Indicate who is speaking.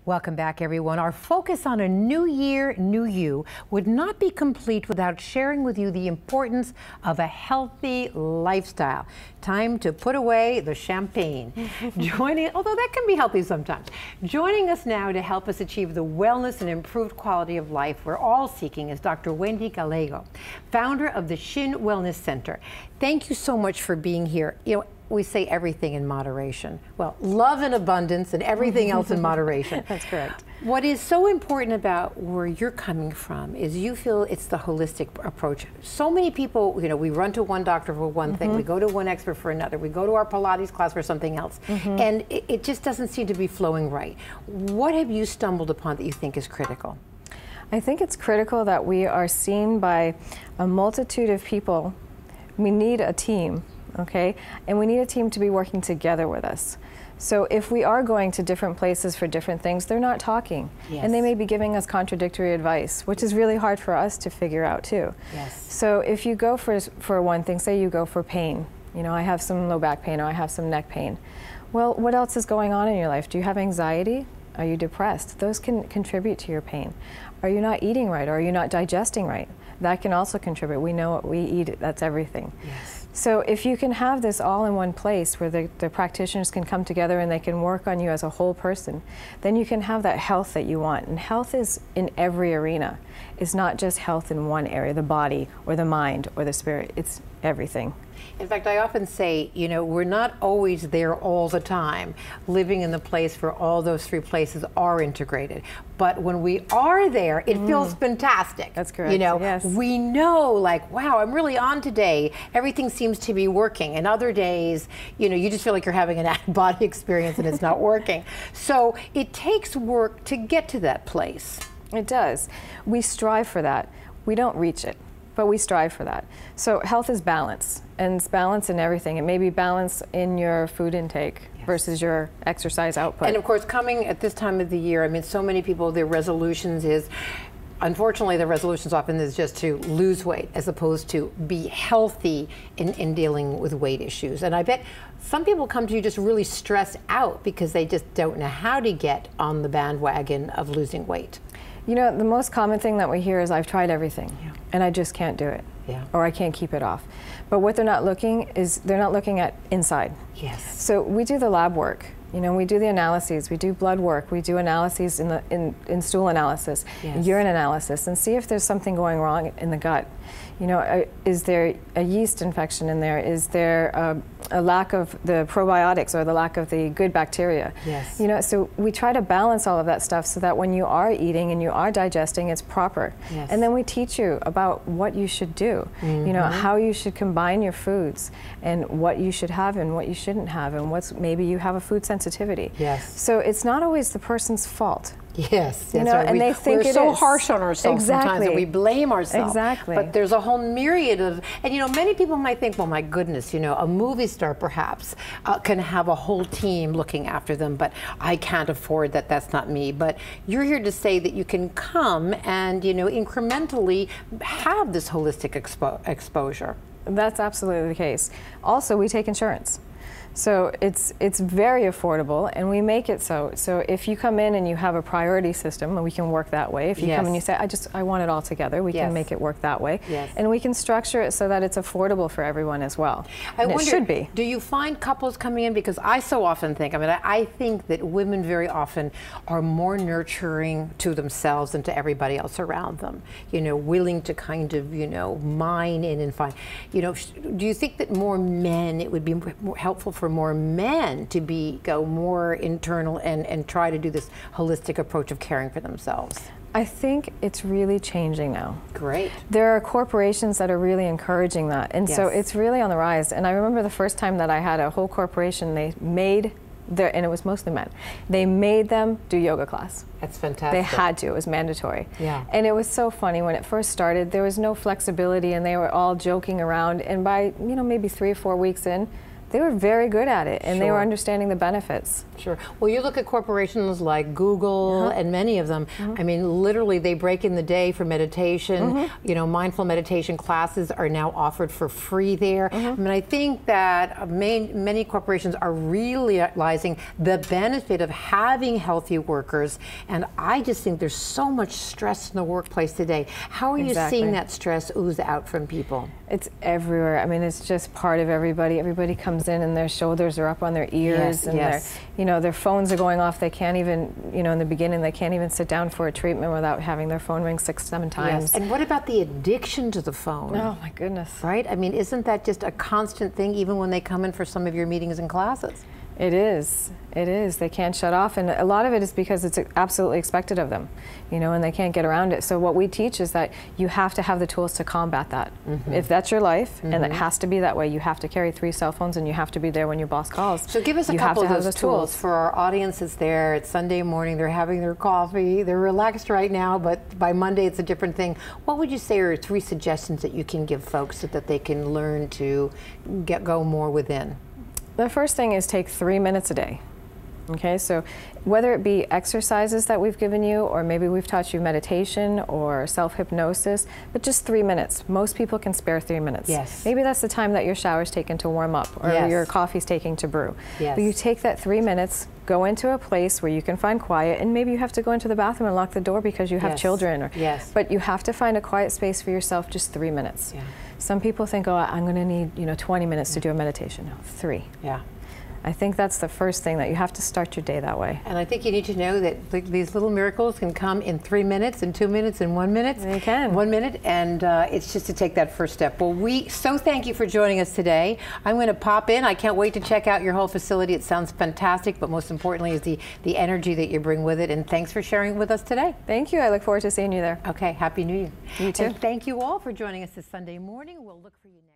Speaker 1: Welcome back, everyone. Our focus on a new year, new you would not be complete without sharing with you the importance of a healthy lifestyle. Time to put away the champagne. Although that can be healthy sometimes. Joining us now to help us achieve the wellness and improved quality of life we're all seeking is Dr. Wendy Gallego, founder of the Shin Wellness Center. Thank you so much for being here. We say everything in moderation. Well, love in abundance and everything else in moderation.
Speaker 2: That's correct.
Speaker 1: What is so important about where you're coming from is you feel it's the holistic approach. So many people, we run to one doctor for one thing, we go to one expert for another, we go to our Pilates class for something else, and it just doesn't seem to be flowing right. What have you stumbled upon that you think is critical?
Speaker 2: I think it's critical that we are seen by a multitude of people. We need a team. Okay, and we need a team to be working together with us. So if we are going to different places for different things, they're not talking. Yes. And they may be giving us contradictory advice, which is really hard for us to figure out too.
Speaker 1: Yes.
Speaker 2: So if you go for one thing, say you go for pain, I have some low back pain or I have some neck pain. Well, what else is going on in your life? Do you have anxiety? Are you depressed? Those can contribute to your pain. Are you not eating right? Or are you not digesting right? That can also contribute. We know what we eat, that's everything.
Speaker 1: Yes.
Speaker 2: So if you can have this all in one place where the practitioners can come together and they can work on you as a whole person, then you can have that health that you want. And health is in every arena. It's not just health in one area, the body or the mind or the spirit. It's everything.
Speaker 1: In fact, I often say, we're not always there all the time, living in the place where all those three places are integrated. But when we are there, it feels fantastic.
Speaker 2: That's correct. Yes.
Speaker 1: We know, like, wow, I'm really on today. Everything seems to be working. And other days, you just feel like you're having an out-of-body experience and it's not working. So it takes work to get to that place.
Speaker 2: It does. We strive for that. We don't reach it, but we strive for that. So health is balance, and it's balance in everything. It may be balance in your food intake versus your exercise output.
Speaker 1: And of course, coming at this time of the year, so many people, their resolutions is, unfortunately, the resolutions often is just to lose weight as opposed to be healthy in dealing with weight issues. And I bet some people come to you just really stressed out because they just don't know how to get on the bandwagon of losing weight.
Speaker 2: The most common thing that we hear is, I've tried everything and I just can't do it. Or I can't keep it off. But what they're not looking at inside.
Speaker 1: Yes.
Speaker 2: So we do the lab work. We do the analyses, we do blood work, we do analyses in stool analysis, urine analysis, and see if there's something going wrong in the gut. Is there a yeast infection in there? Is there a lack of the probiotics or the lack of the good bacteria?
Speaker 1: Yes.
Speaker 2: So we try to balance all of that stuff so that when you are eating and you are digesting, it's proper.
Speaker 1: Yes.
Speaker 2: And then we teach you about what you should do, how you should combine your foods and what you should have and what you shouldn't have, and maybe you have a food sensitivity.
Speaker 1: Yes.
Speaker 2: So it's not always the person's fault.
Speaker 1: Yes, that's right.
Speaker 2: And they think
Speaker 1: we're so harsh on ourselves sometimes that we blame ourselves.
Speaker 2: Exactly.
Speaker 1: But there's a whole myriad of, and many people might think, well, my goodness, a movie star perhaps can have a whole team looking after them, but I can't afford that. That's not me. But you're here to say that you can come and, incrementally have this holistic exposure.
Speaker 2: That's absolutely the case. Also, we take insurance. So it's very affordable, and we make it so if you come in and you have a priority system, we can work that way. If you come and you say, I want it all together, we can make it work that way.
Speaker 1: Yes.
Speaker 2: And we can structure it so that it's affordable for everyone as well.
Speaker 1: I wonder,
Speaker 2: it should be.
Speaker 1: Do you find couples coming in, because I so often think, I think that women very often are more nurturing to themselves and to everybody else around them, willing to kind of, mine in and find, do you think that more men, it would be more helpful for more men to go more internal and try to do this holistic approach of caring for themselves?
Speaker 2: I think it's really changing now.
Speaker 1: Great.
Speaker 2: There are corporations that are really encouraging that, and so it's really on the rise. And I remember the first time that I had a whole corporation, they made and it was mostly men, they made them do yoga class.
Speaker 1: That's fantastic.
Speaker 2: They had to, it was mandatory.
Speaker 1: Yeah.
Speaker 2: And it was so funny when it first started, there was no flexibility and they were all joking around, and by maybe 3 or 4 weeks in, they were very good at it, and they were
Speaker 1: Sure.
Speaker 2: understanding the benefits.
Speaker 1: Sure. Well, you look at corporations like Google and many of them. I mean, literally, they break in the day for meditation. You know, mindful meditation classes are now offered for free there. I mean, I think that many corporations are realizing the benefit of having healthy workers, and I just think there's so much stress in the workplace today. How are you seeing that stress ooze out from people?
Speaker 2: It's everywhere. I mean, it's just part of everybody. Everybody comes in and their shoulders are up on their ears, and their phones are going off. They can't even, in the beginning, they can't even sit down for a treatment without having their phone ring 6, 7 times.
Speaker 1: Yes. And what about the addiction to the phone?
Speaker 2: Oh my goodness.
Speaker 1: Right? I mean, isn't that just a constant thing even when they come in for some of your meetings and classes?
Speaker 2: It is. It is. They can't shut off, and a lot of it is because it's absolutely expected of them, and they can't get around it. So what we teach is that you have to have the tools to combat that. If that's your life, and it has to be that way, you have to carry 3 cell phones, and you have to be there when your boss calls.
Speaker 1: So give us a couple of those tools for our audience that's there. It's Sunday morning, they're having their coffee, they're relaxed right now, but by Monday it's a different thing. What would you say are 3 suggestions that you can give folks so that they can learn to go more within?
Speaker 2: The first thing is take 3 minutes a day. Okay, so whether it be exercises that we've given you, or maybe we've taught you meditation or self-hypnosis, but just 3 minutes. Most people can spare 3 minutes.
Speaker 1: Yes.
Speaker 2: Maybe that's the time that your shower's taken to warm up, or your coffee's taking to brew.
Speaker 1: Yes.
Speaker 2: But you take that 3 minutes, go into a place where you can find quiet, and maybe you have to go into the bathroom and lock the door because you have children. But you have to find a quiet space for yourself, just 3 minutes. Some people think, oh, I'm going to need 20 minutes to do a meditation. No, 3. I think that's the first thing, that you have to start your day that way.
Speaker 1: And I think you need to know that these little miracles can come in 3 minutes, in 2 minutes, in 1 minute.
Speaker 2: They can.
Speaker 1: 1 minute, and it's just to take that first step. Well, we so thank you for joining us today. I'm going to pop in. I can't wait to check out your whole facility. It sounds fantastic, but most importantly is the energy that you bring with it. And thanks for sharing with us today.
Speaker 2: Thank you. I look forward to seeing you there.
Speaker 1: Okay, Happy New Year.
Speaker 2: You too.
Speaker 1: And thank you all for joining us this Sunday morning. We'll look for you next.